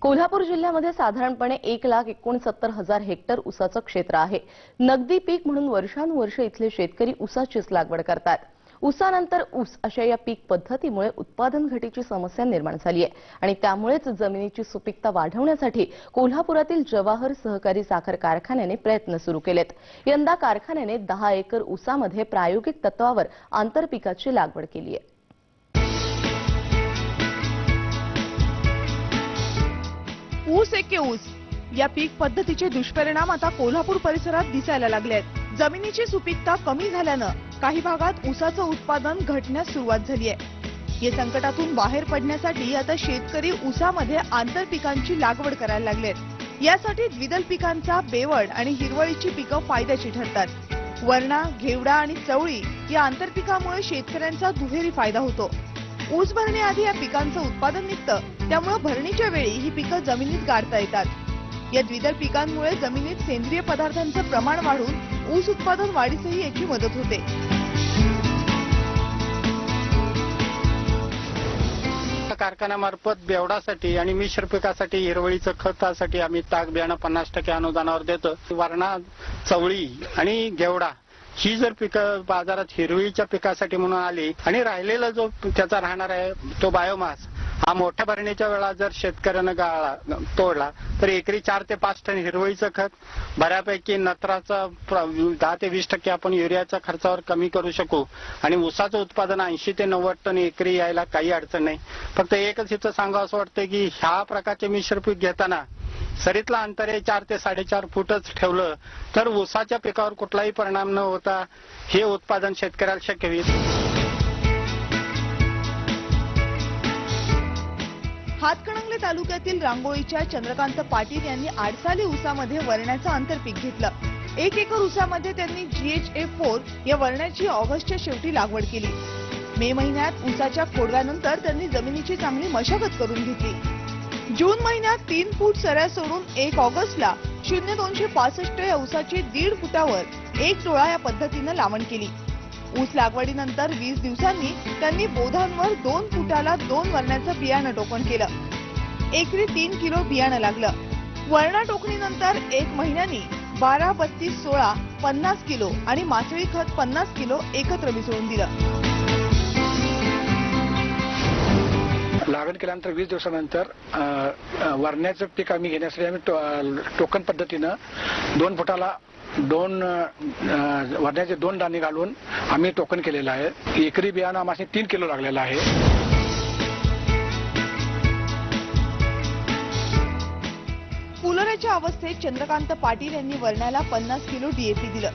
कोल्हापूर जिल्ह्यामध्ये साधारणपणे 1,69,000 हेक्टर ऊसाचं क्षेत्र आहे। नगदी पीक म्हणून वर्षानुवर्षे इथले शेतकरी ऊसाचीच लागवड करतात। ऊसानंतर ऊस अशा या पीक पद्धतीमुळे उत्पादन घटीची समस्या निर्माण झाली आहे आणि त्यामुळेच जमिनीची सुपीकता वाढवण्यासाठी कोल्हापुरातील जवाहर सहकारी साखर कारखान्याने प्रयत्न सुरू केलेत। यंदा कारखान्याने 10 एकर ऊसामध्ये प्रायोगिक तत्वावर आंतरपिकाची लागवड केली आहे। ऊस एके ऊस या पीक पद्धतीचे दुष्परिणाम आता कोल्हापूर परिसरात दिसायला लागले आहेत। जमिनीची सुपीकता कमी झाल्यानं काही भागात ऊसाचं उत्पादन घटण्यास सुरुवात झाली आहे। या संकटातून बाहेर पडण्यासाठी आता शेतकरी ऊसामध्ये आंतरपिकांची लागवड करायला लागलेत। यासाठी द्विदल पिकांचा बेवड आणि हिरवळीची पिकं फायद्याची ठरतात। वरणा, घेवडा आणि चवळी या आंतरपिकामुळे शेतकऱ्यांचा दुहेरी फायदा होतो। ऊस भरण्याआधी या पिकांचं उत्पादन निघतं, त्यामुळे भरणीच्या वेळी ही पिकं जमिनीत गाडता येतात। या द्विदल पिकांमुळे जमिनीत सेंद्रिय पदार्थांचं प्रमाण वाढून ऊस उत्पादन वाढीसही याची मदत होते। कारखान्यामार्फत बेवडासाठी आणि मिश्र पिकासाठी हिरवळीचं खतासाठी आम्ही ताक बियाणं 50% अनुदानावर देतो। वरणा, चवळी आणि घेवडा ही जर पिकं बाजारात हिरवळीच्या पिकासाठी म्हणून आली आणि राहिलेला जो त्याचा राहणार आहे तो बायोमास हा मोठ्या भरणीच्या वेळा जर शेतकऱ्यानं तोडला तर एकरी 4 ते 5 टन हिरवळीचं खत, बऱ्यापैकी नत्राचा 10 ते 20% आपण युरियाच्या खर्चावर कमी करू शकू आणि ऊसाचं उत्पादन 80 ते 90 टन एकरी यायला काही अडचण नाही। फक्त एकच इथं सांगावं असं वाटतं की ह्या प्रकारचे मिश्र पीक घेताना सरीतला अंतर हे 4 ते 4.5 फूटच ठेवलं तर ऊसाच्या पिकावर कुठलाही परिणाम न होता हे उत्पादन शेतकऱ्याला शक्य होईल। हातकणंगले तालुक्यातील रांगोळीच्या चंद्रकांत पाटील यांनी आडसाली ऊसामध्ये वरण्याचं आंतरपीक घेतलं। 1 एकर ऊसामध्ये त्यांनी GHA4 या वरण्याची ऑगस्टच्या शेवटी लागवड केली। मे महिन्यात ऊसाच्या खोडव्यानंतर त्यांनी जमिनीची चांगली मशागत करून घेतली। जून महिन्यात 3 फूट सऱ्या सोडून 1 ऑगस्टला 0265 या ऊसाची 1.5 फुटावर 1 डोळा या पद्धतीनं लावण केली। ऊस लागवडीनंतर 20 दिवसांनी त्यांनी बोधांवर 2 फुटाला 2 वरण्याचं बियाणं टोकण केलं। एकरी 3 किलो बियाणं लागलं। वरणा टोकणीनंतर 1 महिन्यानी 12, 32, 16, 50 किलो आणि मासळी खत 50 किलो एकत्र मिसळून दिलं। लागवड केल्यानंतर 20 दिवसानंतर वरण्याचं पीक आम्ही घेण्यासाठी आम्ही टोकन पद्धतीनं 2 फुटाला 2 वरण्याचे 2 दाणे घालून आम्ही टोकन केलेलं आहे। एकरी बियाणं आम्हाला 3 किलो लागलेलं आहे। फुलोऱ्याच्या अवस्थेत चंद्रकांत पाटील यांनी वरण्याला 50 किलो DAP दिलं।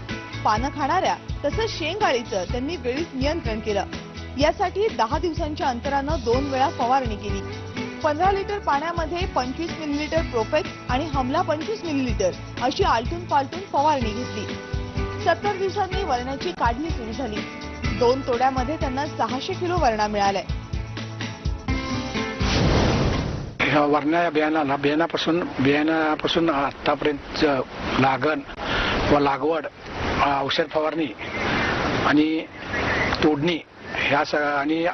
पानं खाणाऱ्या तसंच शेंगाळीचं त्यांनी वेळीच नियंत्रण केलं। यासाठी 10 दिवसांच्या अंतरानं 2 वेळा फवारणी केली। 15 लिटर पाण्यामध्ये 25 मिलीलीटर प्रोफेक्स आणि हमला 25 मिलीलीटर अशी आलटून पालटून फवारणी घेतली। 70 दिवसांनी वरण्याची काढणी सुरू झाली। 2 तोड्यामध्ये त्यांना 600 किलो वरणा मिळालाय। वरण्या बियाणापासून आतापर्यंत लागण व लागवड, औषध फवारणी आणि तोडणी ह्या आणि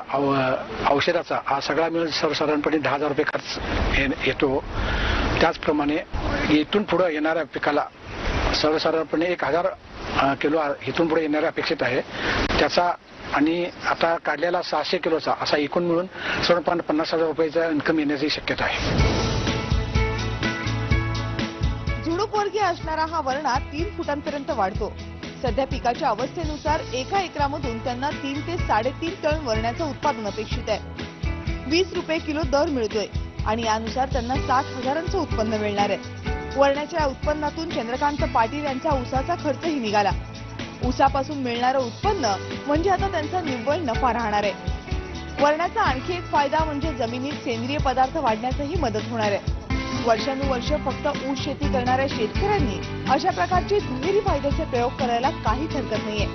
औषधाचा हा सगळा मिळून सर्वसाधारणपणे 10,000 रुपये खर्च येतो। त्याचप्रमाणे इथून पुढे येणाऱ्या पिकाला सर्वसाधारणपणे 1,000 किलो इथून पुढे येणाऱ्या अपेक्षित आहे। त्याचा आणि आता काढलेला 600 किलोचा असा एकूण मिळून सर्वसाधारण 50,000 रुपयाचा इन्कम येण्याची शक्यता आहे। झुडूप वर्गीय असणारा हा वरणा 3 फुटांपर्यंत वाढतो। सध्या पिकाच्या अवस्थेनुसार 1 एकरामधून त्यांना 3 ते 3.5 टन वरण्याचं उत्पादन अपेक्षित आहे। 20 रुपये किलो दर मिळतोय आणि यानुसार त्यांना 60,000चं उत्पन्न मिळणार आहे। वरण्याच्या उत्पन्नातून चंद्रकांत पाटील यांचा ऊसाचा खर्चही निघाला। ऊसापासून मिळणारं उत्पन्न म्हणजे आता त्यांचा निव्वळ नफा राहणार आहे। वरण्याचा आणखी एक फायदा म्हणजे जमिनीत सेंद्रिय पदार्थ वाढण्यासही मदत होणार आहे। वर्षानुवर्ष फक्त ऊस शेती करणाऱ्या शेतकऱ्यांनी अशा प्रकारचे दुहेरी फायद्याचे प्रयोग करायला काहीच हरकत नाहीये।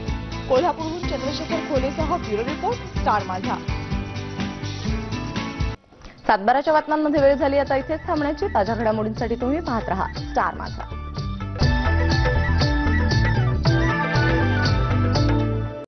कोल्हापूरहून चंद्रशेखर खोलेसह ब्युरो रिपोर्ट, स्टार माझा। सातबाराच्या बातम्यांमध्ये वेळ झाली आता इथेच थांबण्याची। ताज्या घडामोडींसाठी तुम्ही पाहत रहा स्टार माझा।